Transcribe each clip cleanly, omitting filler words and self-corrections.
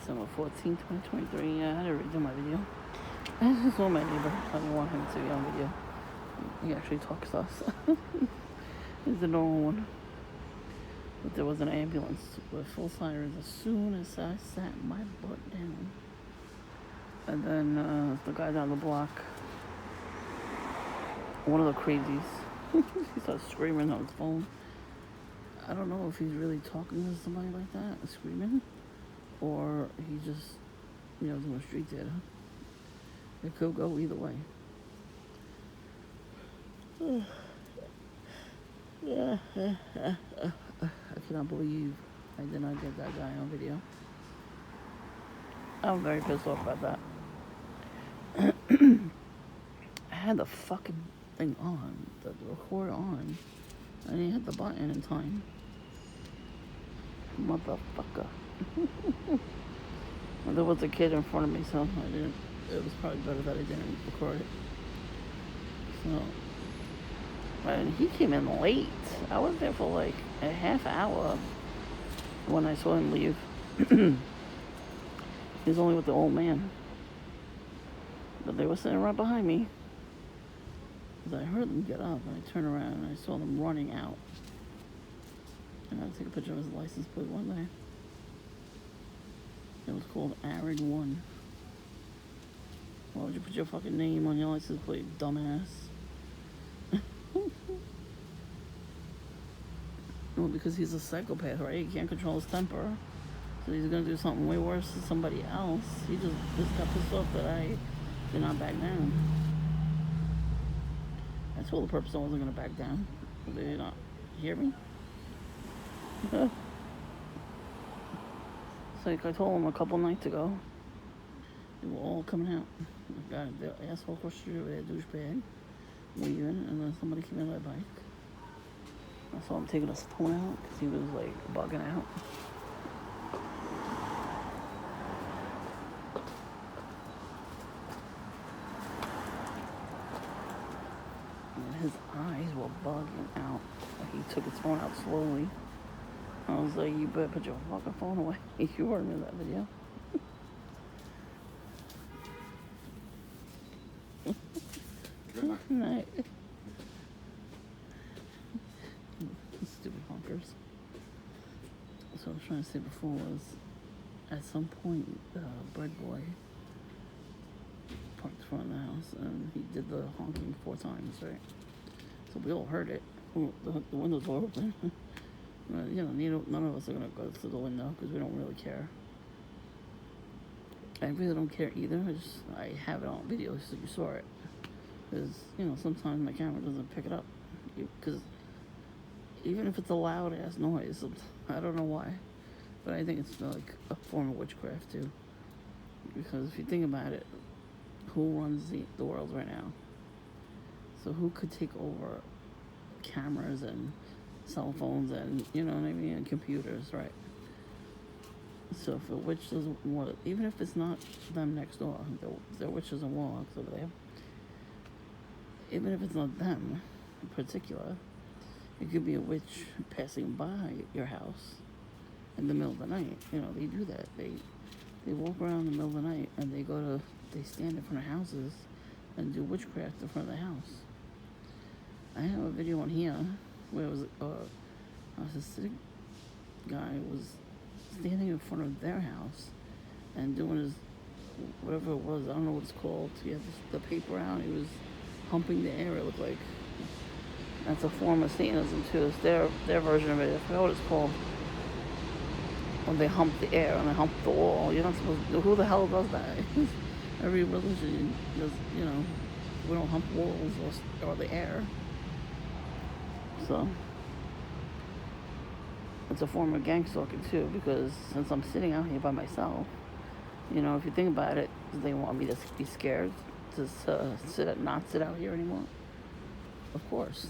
December 14th, 2023. Yeah, I had to redo my video. I just saw my neighbor. I didn't want him to be on video. He actually talks to us. He's the normal one. But there was an ambulance with full sirens as soon as I sat my butt down. And then the guy down the block, one of the crazies, he started screaming on his phone. I don't know if he's really talking to somebody like that, screaming, or he just, doing street theater. It could go either way. I cannot believe I did not get that guy on video. I'm very pissed off about that. I had the fucking thing on, the record on. I didn't hit the button in time. Motherfucker. Well, there was a kid in front of me, so I didn't. It was probably better that I didn't record it. So, and he came in late. I was there for like a half hour when I saw him leave. He was only with the old man. But they were sitting right behind me. I heard them get up, and I turned around, and I saw them running out. And I took a picture of his license plate one day. It was called Arid 1. Why would you put your fucking name on your license plate, dumbass? Well, because he's a psychopath, right? He can't control his temper. So he's gonna do something way worse to somebody else. He just got pissed off that I did not back down. I told the purpose I wasn't gonna back down. Did they not hear me? It's like I told them a couple nights ago. They were all coming out. Got the asshole across the street with a douchebag leaving, and then somebody came in my bike. I saw him taking his phone out because he was like bugging out. And his eyes were bugging out. Like he took his phone out slowly. I was like, you better put your fucking phone away. You were in that video. Good night. Stupid honkers. So what I was trying to say before was, at some point, the bread boy parked in front of the house, and he did the honking 4 times, right? So we all heard it. The windows were open. None of us are gonna go through the window because we don't really care. I really don't care either. I have it on video so you saw it. Because, sometimes my camera doesn't pick it up. Because even if it's a loud ass noise, I don't know why. But I think it's like a form of witchcraft too. Because if you think about it, who runs the world right now? So who could take over cameras and cell phones and, and computers, right? So if a witch doesn't want, even if it's not them next door, they're witches and warlocks over there. Even if it's not them in particular, it could be a witch passing by your house in the middle of the night. They do that. They walk around in the middle of the night and they stand in front of houses and do witchcraft in front of the house. I have a video on here where it was a Hasidic guy was standing in front of their house and doing his, whatever it was, I don't know what it's called. He had the paper out, he was humping the air, it looked like. That's a form of Satanism too. It's their version of it. I forgot what it's called. When they hump the air and they hump the wall. You're not supposed to. Who the hell does that? Every religion does, we don't hump walls or the air. So it's a form of gang stalking too, because since I'm sitting out here by myself, if you think about it, do they want me to be scared to not sit out here anymore? Of course.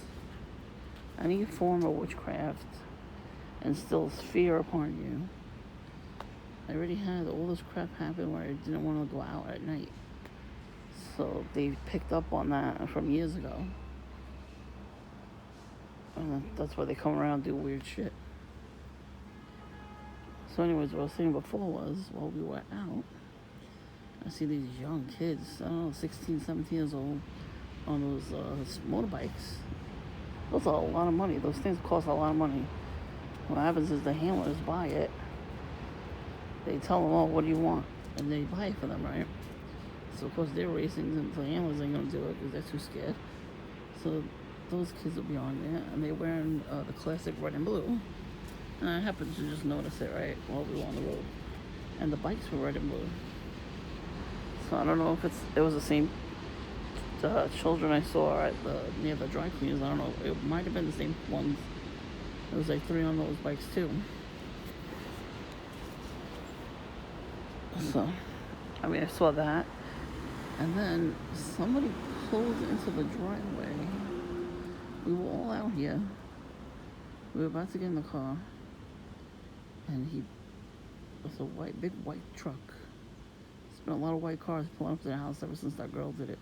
Any form of witchcraft instills fear upon you. I already had all this crap happen where I didn't want to go out at night. So they picked up on that from years ago. And that's why they come around and do weird shit. So anyways, what I was saying before was, while we were out, I see these young kids, I don't know, 16, 17 years old, on those motorbikes. Those are a lot of money. Those things cost a lot of money. What happens is the handlers buy it. They tell them, oh, what do you want? And they buy it for them, right? So, of course, they're racing, and the handlers ain't going to do it because they're too scared. So, those kids will be on there, and they're wearing the classic red and blue. And I happened to just notice it, right, while we were on the road. And the bikes were red and blue. So, I don't know if it was the same children I saw near the dry cleaners. I don't know. It might have been the same ones. There was like 3 on those bikes, too. So, I mean, I saw that. And then somebody pulled into the driveway. We were all out here. We were about to get in the car. And it was a big white truck. There's been a lot of white cars pulling up to their house ever since that girl did it.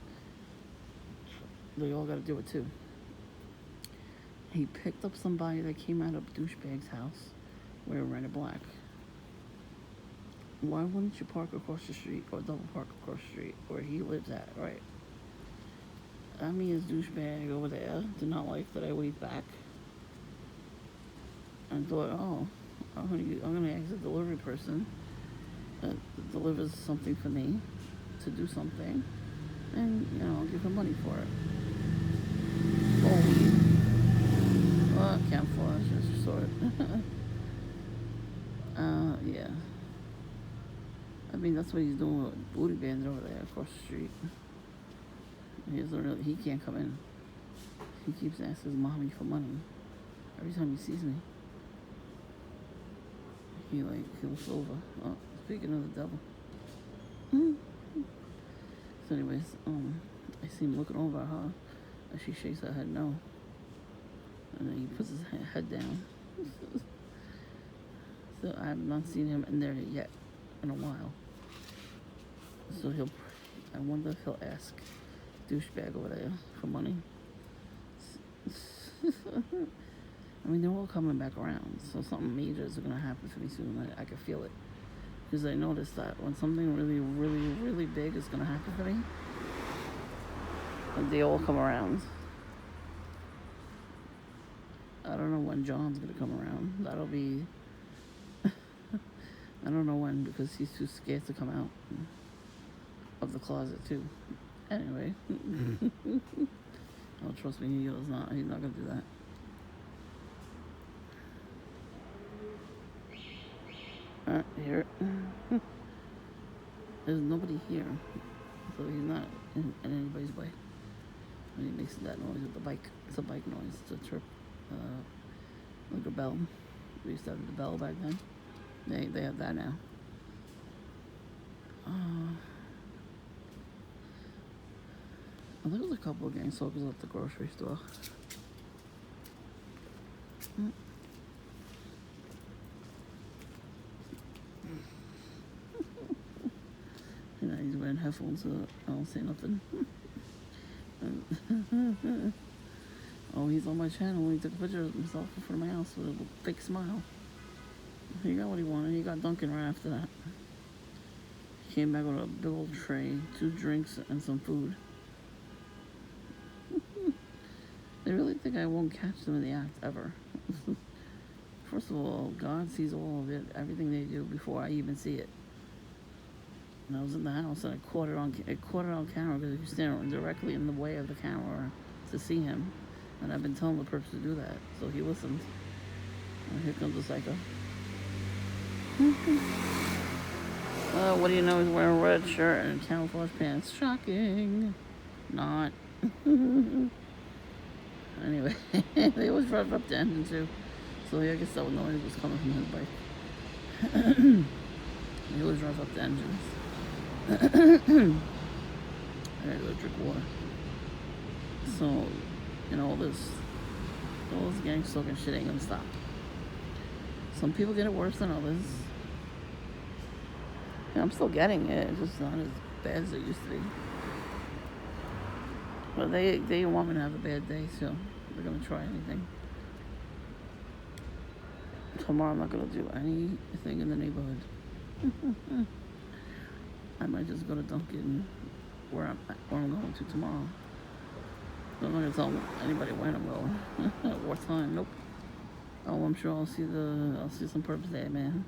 They all got to do it too. He picked up somebody that came out of douchebag's house wearing red and black. Why wouldn't you park across the street or double park across the street where he lives at, right? I mean, his douchebag over there did not like that I waved back and thought, oh, I'm gonna ask the delivery person that delivers something for me to do something, and I'll give him money for it. Oh, camouflage, I saw it. Yeah. I mean, that's what he's doing with Booty Bandit over there across the street. He can't come in. He keeps asking his mommy for money every time he sees me. He looks over. Oh, speaking of the devil. So anyways, I see him looking over at her, and she shakes her head no. And then he puts his head down. So I have not seen him in there yet in a while. So I wonder if he'll ask douchebag over there for money. I mean, they're all coming back around, so something major is going to happen for me soon. I can feel it. Because I noticed that when something really, really, really big is going to happen for me, they all come around. I don't know when John's going to come around. That'll be... I don't know when, because he's too scared to come out of the closet, too. Anyway. Oh, trust me, he's not going to do that. Here. There's nobody here, so he's not in anybody's way. When he makes that noise with the bike, it's a bike noise. It's a chirp, like a bell. We used to have the bell back then. They have that now. There was a couple of gang stalkers at the grocery store. He's wearing headphones, so I don't say nothing. Oh, he's on my channel. He took a picture of himself in front of my house with a fake smile. He got what he wanted. He got Dunkin' right after that. He came back with a big old tray, 2 drinks, and some food. They really think I won't catch them in the act ever. First of all, God sees all of it, everything they do before I even see it. And I was in the house and I caught it on camera because you stand directly in the way of the camera to see him. And I've been telling the person to do that, so he listened. And here comes the psycho. What do you know? He's wearing a red shirt and camouflage pants. Shocking. Not. Anyway, they always rev up the engine too. So I guess that noise was coming from his bike. He always rev up the engines. I gotta go drink water. So, all this gang stalking shit ain't gonna stop. Some people get it worse than others. Yeah, I'm still getting it. It's just not as bad as it used to be. But they want me to have a bad day, so they're gonna try anything. Tomorrow I'm not gonna do anything in the neighborhood. I might just go to Dunkin' where I'm going to tomorrow. I'm not gonna tell anybody when I'm going. At what time? Nope. Oh, I'm sure I'll see some perps there, man.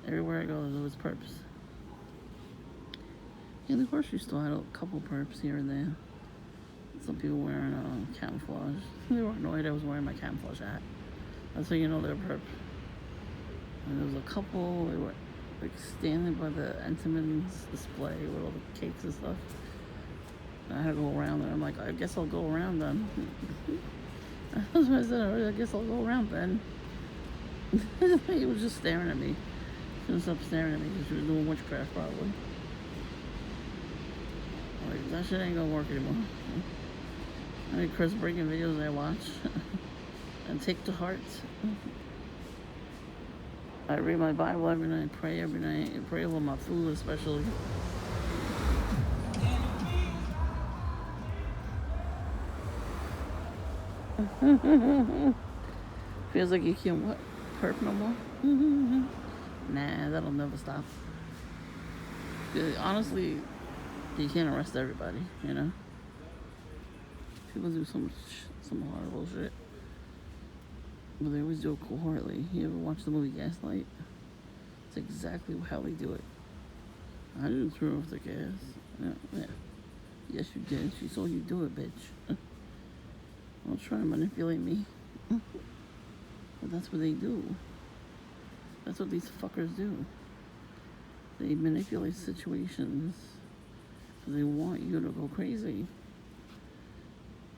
Everywhere I go, there's always perps. Yeah, the grocery store had a couple perps here and there. Some people wearing camouflage. They were annoyed I was wearing my camouflage hat. That's how you know they're perp. And there was a couple. They were like standing by the Entenmann's display with all the cakes and stuff. And I had to go around there. I'm like, I guess I'll go around then. That's what I said. I guess I'll go around then. He was just staring at me. She was up staring at me because she was doing witchcraft probably. Like, that shit ain't gonna work anymore. I mean, Chris breaking videos I watch and take to heart. I read my Bible every night, pray every night, and pray over my food especially. Feels like you can't what? Perp no more? Nah, that'll never stop. Honestly, you can't arrest everybody, you know? People do some horrible shit. But they always do it coherently. You ever watch the movie Gaslight? It's exactly how they do it. I didn't throw off the gas. Yeah. Yes, you did. She saw you do it, bitch. Don't try to manipulate me. But that's what they do. That's what these fuckers do. They manipulate situations because they want you to go crazy.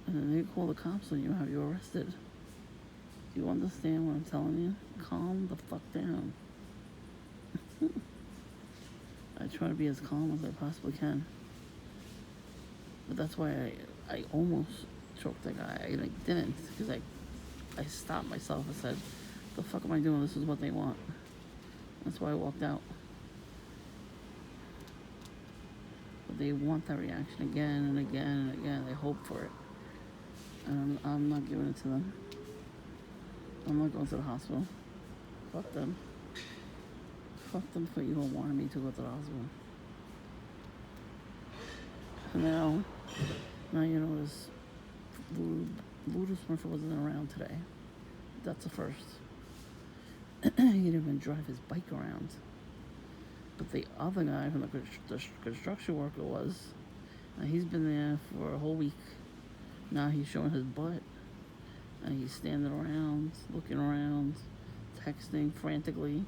And then they call the cops on you and have you arrested. Do you understand what I'm telling you? Calm the fuck down. I try to be as calm as I possibly can. But that's why I almost choked that guy. I didn't because I stopped myself and said, the fuck am I doing? This is what they want. That's why I walked out. But they want that reaction again and again and again. They hope for it. And I'm not giving it to them. I'm not going to the hospital. Fuck them. Fuck them for even wanting me to go to the hospital. Now you notice Voodoo Smurf wasn't around today. That's a first. He didn't even drive his bike around. But the other guy from the construction worker was. And he's been there for a whole week. Now he's showing his butt. And he's standing around, looking around, texting frantically.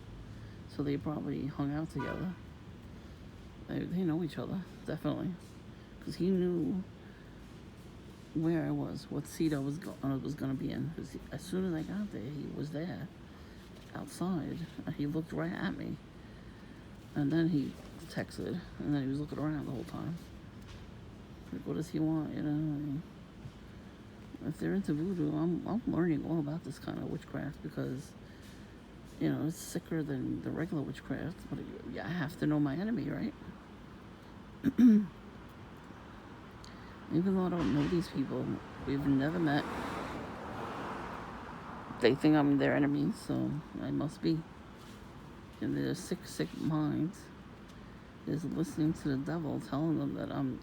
So they probably hung out together. They know each other, definitely. Because he knew where I was, what seat I was going to be in. Because as soon as I got there, he was there, outside. And he looked right at me. And then he texted, and then he was looking around the whole time. Like, what does he want, you know? If they're into voodoo, I'm learning all about this kind of witchcraft because, you know, it's sicker than the regular witchcraft. But I have to know my enemy, right? Even though I don't know these people, we've never met. They think I'm their enemy, so I must be. And their sick minds is listening to the devil telling them that I'm,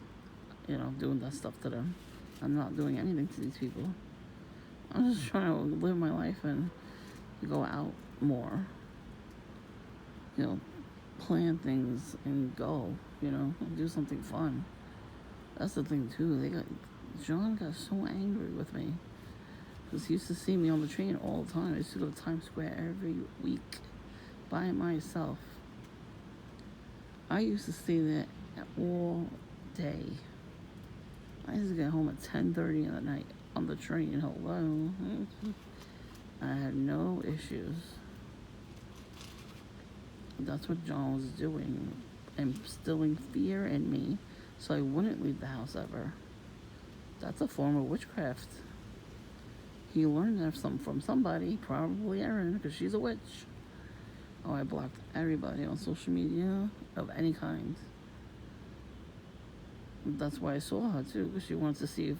you know, doing that stuff to them. I'm not doing anything to these people. I'm just trying to live my life and go out more. You know, plan things and go, you know, do something fun. That's the thing too. John got so angry with me because he used to see me on the train all the time. I used to go to Times Square every week by myself. I used to stay there all day. I used to get home at 10:30 in the night on the train. Hello. I had no issues. That's what John was doing, instilling fear in me so I wouldn't leave the house ever. That's a form of witchcraft. He learned that from somebody, probably Erin, because she's a witch. Oh, I blocked everybody on social media of any kind. That's why I saw her too, because she wanted to see if,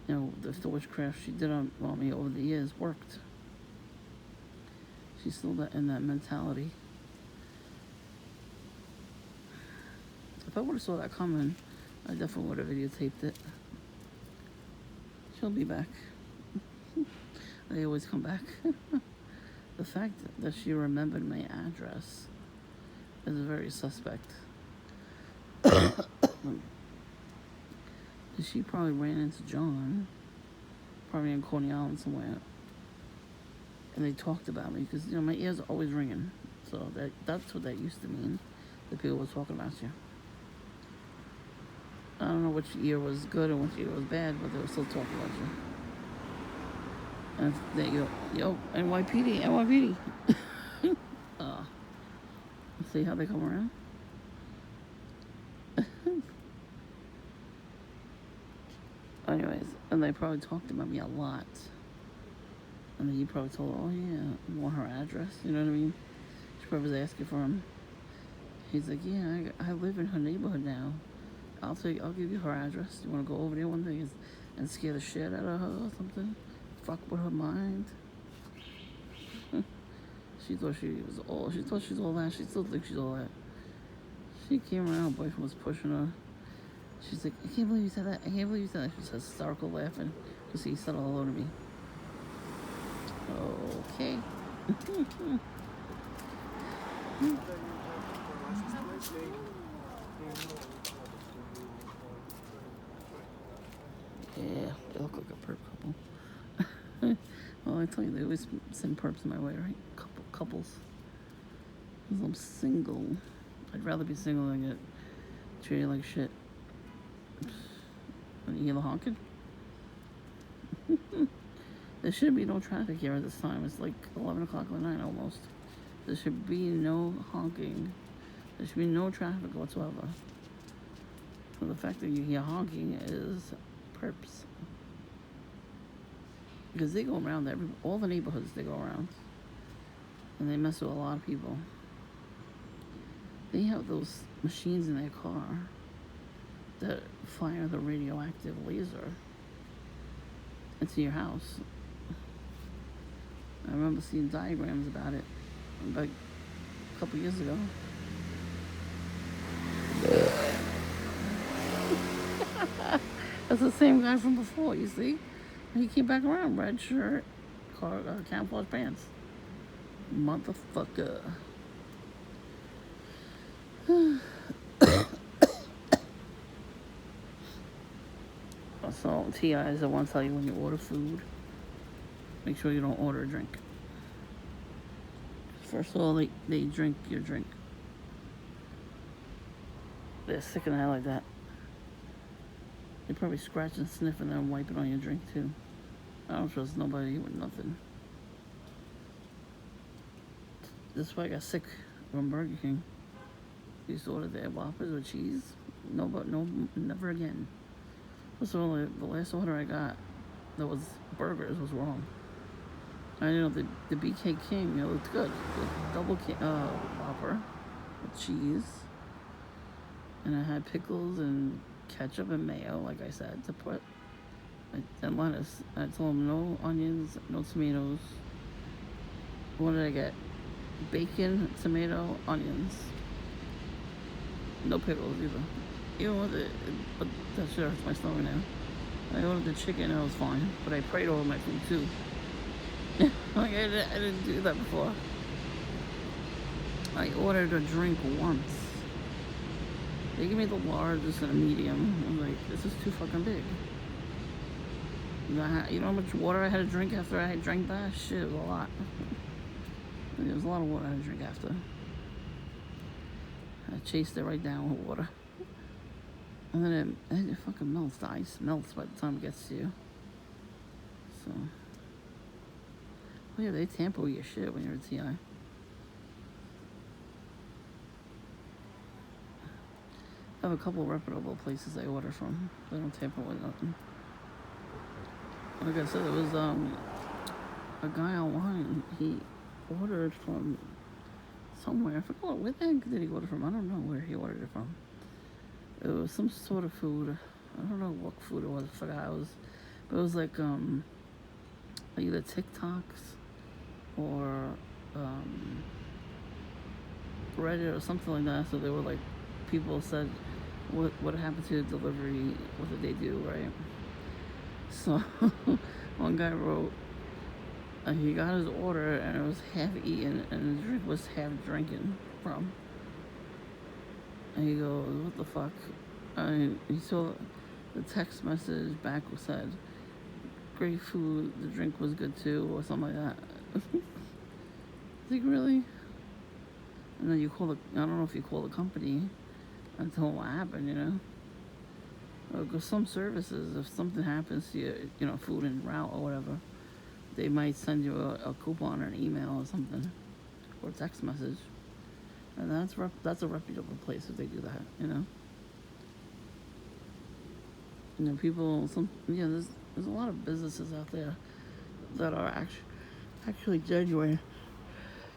you know, if the witchcraft she did on me over the years worked. She's still in that mentality. If I would have saw that coming, I definitely would have videotaped it. She'll be back. They always come back. The fact that she remembered my address is very suspect. She probably ran into John, probably in Coney Island somewhere, and they talked about me because my ears are always ringing. So that's what that used to mean. The people were talking about you. I don't know which ear was good and which ear was bad, but they were still talking about you. And they go, yo, NYPD, NYPD. See how they come around? Anyways, and they probably talked about me a lot. And then you probably told her, oh yeah, want her address, you know what I mean? She probably was asking for him. He's like, yeah, I live in her neighborhood now. I'll give you her address. You want to go over there one day and scare the shit out of her or something? Fuck with her mind. She thought she was all. She thought she's all that. She still thinks she's all that. She came around. Her boyfriend was pushing her. She's like, I can't believe you said that. I can't believe you said that. She's hysterical laughing because he said all over me. Okay. Yeah, they look like a perp couple. Well, I tell you, they always send perps my way, right? Couples. Because I'm single. I'd rather be single than get treated like shit. You hear the honking? There should be no traffic here at this time. It's like 11 o'clock at night almost. There should be no honking. There should be no traffic whatsoever. So the fact that you hear honking is perps. Because they go around all the neighborhoods they go around. And they mess with a lot of people. They have those machines in their car that fire the radioactive laser into your house. I remember seeing diagrams about it like a couple years ago. That's the same guy from before, you see? He came back around, red shirt, camouflage pants. Motherfucker. So, TIs, I want to tell you, when you order food, make sure you don't order a drink. First of all, they drink your drink. They're sick in the head like that. They probably scratch and sniff and then wipe it on your drink, too. I don't trust nobody with nothing. This is why I got sick from Burger King. I used to order their Whoppers with cheese. No, never again. So the last order I got that was burgers was wrong. I know the BK King, it looked good. The double Whopper with cheese. And I had pickles and ketchup and mayo, like I said, to put. And lettuce. I told them no onions, no tomatoes. What did I get? Bacon, tomato, onions. No pickles either. Even with it, but that shit hurts my stomach now. I ordered the chicken and it was fine, but I prayed over my food too. Like I didn't do that before. I ordered a drink once. They gave me the largest and a medium. I'm like, this is too fucking big. You know how much water I had to drink after I had drank that? Shit, it was a lot. There was a lot of water I had to drink after. I chased it right down with water. And then it fucking melts. The ice melts by the time it gets to you. So. Oh yeah, they tamper with your shit when you're at TI. I have a couple reputable places I order from. They don't tamper with nothing. Like I said, it was a guy online. He ordered from somewhere. I forgot where the heck did he order from. I don't know where he ordered it from. It was some sort of food. I don't know what food it was. I forgot. But it was like either TikToks or Reddit or something like that. So they were like, people said, what happened to delivery? What did they do, right? So one guy wrote, he got his order and it was half eaten and the drink was half drinking from. And he goes, what the fuck? And he saw the text message back said, great food, the drink was good too, or something like that. Like, really? And then you call I don't know if you call the company and tell them what happened, you know? Because some services, if something happens to you, you know, food en route or whatever, they might send you a coupon or an email or something, or a text message. And that's a reputable place if they do that, you know? You know, people, there's a lot of businesses out there that are actually genuine.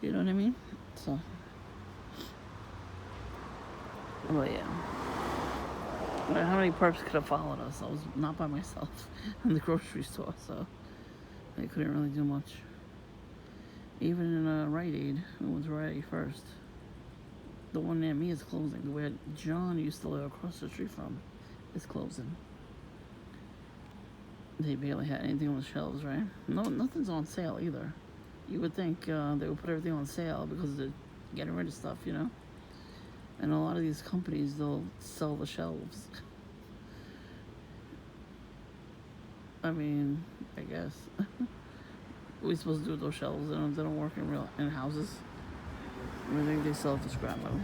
You know what I mean? So, but yeah. How many perps could have followed us? I was not by myself in the grocery store, so I couldn't really do much. Even in Rite Aid, it was Rite Aid first. The one near me is closing. Where John used to live across the street from is closing. They barely had anything on the shelves, right? No, nothing's on sale either. You would think they would put everything on sale because they're getting rid of stuff, you know? And a lot of these companies, they'll sell the shelves. I mean, I guess. What are we supposed to do with those shelves? They don't work in houses. I think they sell it to scrap metal.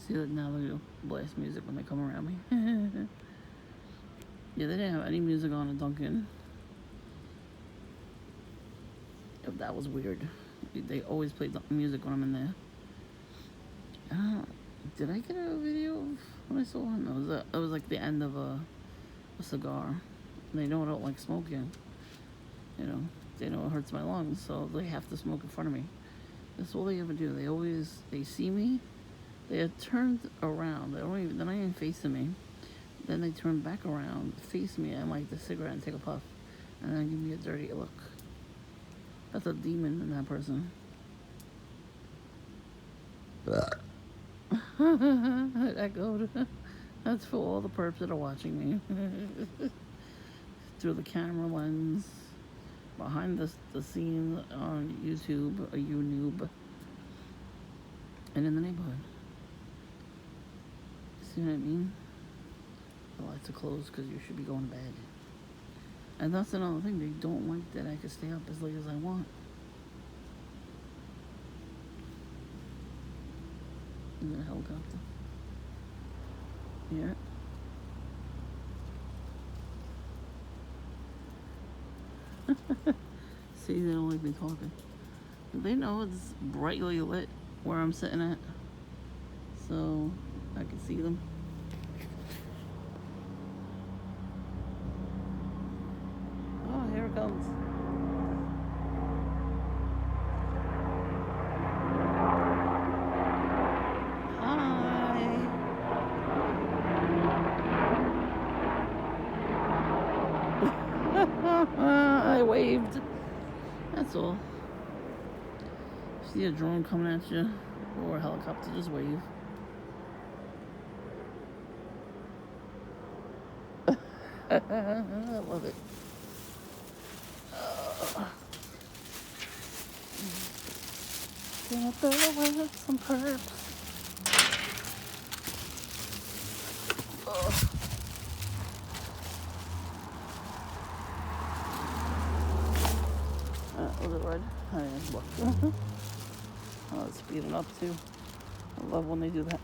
See that now they do blast music when they come around me. Yeah, they didn't have any music on at Dunkin'. That was weird. They always play music when I'm in there. Did I get a video of when I saw one? It was like the end of a cigar. And they know I don't like smoking. You know, they know it hurts my lungs, so they have to smoke in front of me. That's all they ever do. They see me, they are turned around. They're not even facing me. Then they turn back around, face me, and light the cigarette and take a puff, and then give me a dirty look. That's a demon in that person. I echoed. That's for all the perps that are watching me. Through the camera lens, behind the scenes on YouTube or YouNoob, and in the neighborhood. See what I mean? The lights are closed because you should be going to bed. And that's another thing. They don't like that I can stay up as late as I want. In the helicopter. Yeah. See, they don't like me talking. They know it's brightly lit where I'm sitting at. So I can see them. Oh, here it comes. Hi. I waved. That's all. See a drone coming at you or a helicopter, just wave. I love it. Gonna throw away some perps. Was it red? I didn't look. Oh, it's speeding up too. I love when they do that.